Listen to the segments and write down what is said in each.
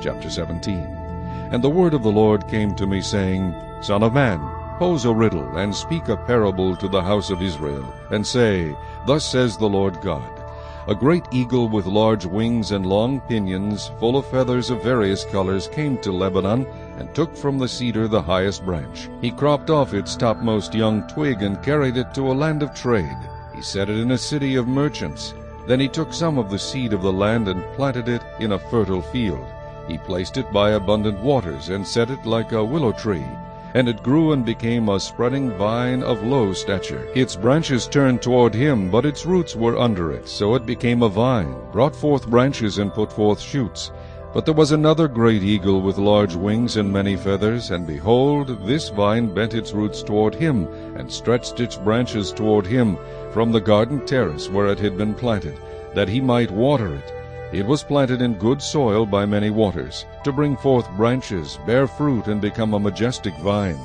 Chapter 17. And the word of the Lord came to me, saying, Son of man, pose a riddle, and speak a parable to the house of Israel, and say, Thus says the Lord God, A great eagle with large wings and long pinions, full of feathers of various colors, came to Lebanon, and took from the cedar the highest branch. He cropped off its topmost young twig, and carried it to a land of trade. He set it in a city of merchants. Then he took some of the seed of the land, and planted it in a fertile field. He placed it by abundant waters, and set it like a willow tree. And it grew and became a spreading vine of low stature. Its branches turned toward him, but its roots were under it. So it became a vine, brought forth branches, and put forth shoots. But there was another great eagle with large wings and many feathers, and behold, this vine bent its roots toward him, and stretched its branches toward him, from the garden terrace where it had been planted, that he might water it. It was planted in good soil by many waters, to bring forth branches, bear fruit, and become a majestic vine.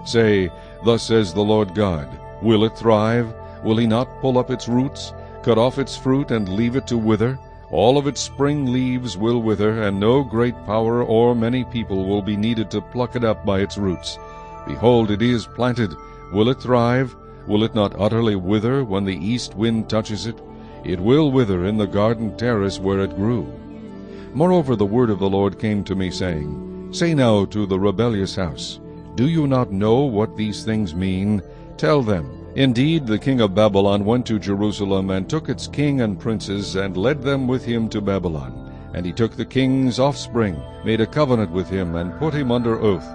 Say, Thus says the Lord God, Will it thrive? Will he not pull up its roots, cut off its fruit, and leave it to wither? All of its spring leaves will wither, and no great power or many people will be needed to pluck it up by its roots. Behold, it is planted. Will it thrive? Will it not utterly wither when the east wind touches it? It will wither in the garden terrace where it grew. Moreover, the word of the Lord came to me, saying, Say now to the rebellious house, Do you not know what these things mean? Tell them, Indeed, the king of Babylon went to Jerusalem, and took its king and princes, and led them with him to Babylon. And he took the king's offspring, made a covenant with him, and put him under oath.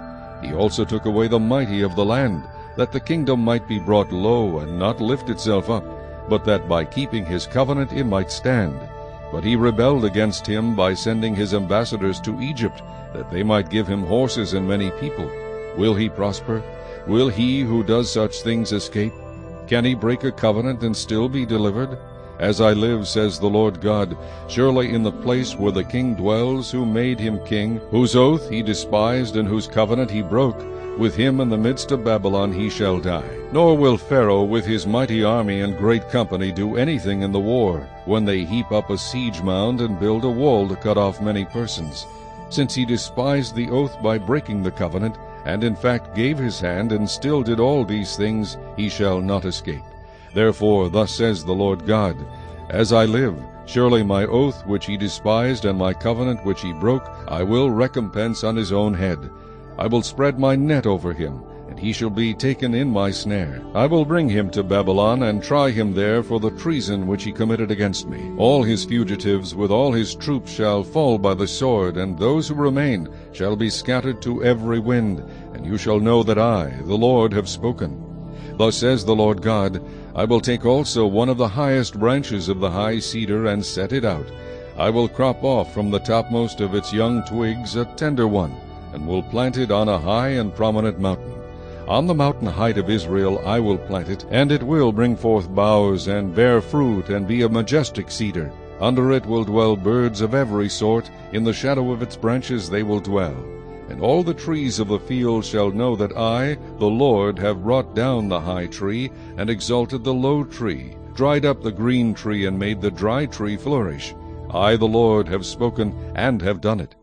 He also took away the mighty of the land, that the kingdom might be brought low, and not lift itself up, but that by keeping his covenant it might stand. But he rebelled against him by sending his ambassadors to Egypt, that they might give him horses and many people. Will he prosper? Will he who does such things escape? Can he break a covenant and still be delivered? As I live, says the Lord God, surely in the place where the king dwells, who made him king, whose oath he despised and whose covenant he broke, with him in the midst of Babylon he shall die. Nor will Pharaoh with his mighty army and great company do anything in the war, when they heap up a siege mound and build a wall to cut off many persons. Since he despised the oath by breaking the covenant, and in fact gave his hand, and still did all these things, he shall not escape. Therefore thus says the Lord God, As I live, surely my oath which he despised, and my covenant which he broke, I will recompense on his own head. I will spread my net over him, and he shall be taken in my snare. I will bring him to Babylon, and try him there for the treason which he committed against me. All his fugitives with all his troops shall fall by the sword, and those who remain shall be scattered to every wind, and you shall know that I, the Lord, have spoken. Thus says the Lord God, I will take also one of the highest branches of the high cedar, and set it out. I will crop off from the topmost of its young twigs a tender one, and will plant it on a high and prominent mountain. On the mountain height of Israel I will plant it, and it will bring forth boughs, and bear fruit, and be a majestic cedar. Under it will dwell birds of every sort, in the shadow of its branches they will dwell. And all the trees of the field shall know that I, the Lord, have brought down the high tree, and exalted the low tree, dried up the green tree, and made the dry tree flourish. I, the Lord, have spoken and have done it.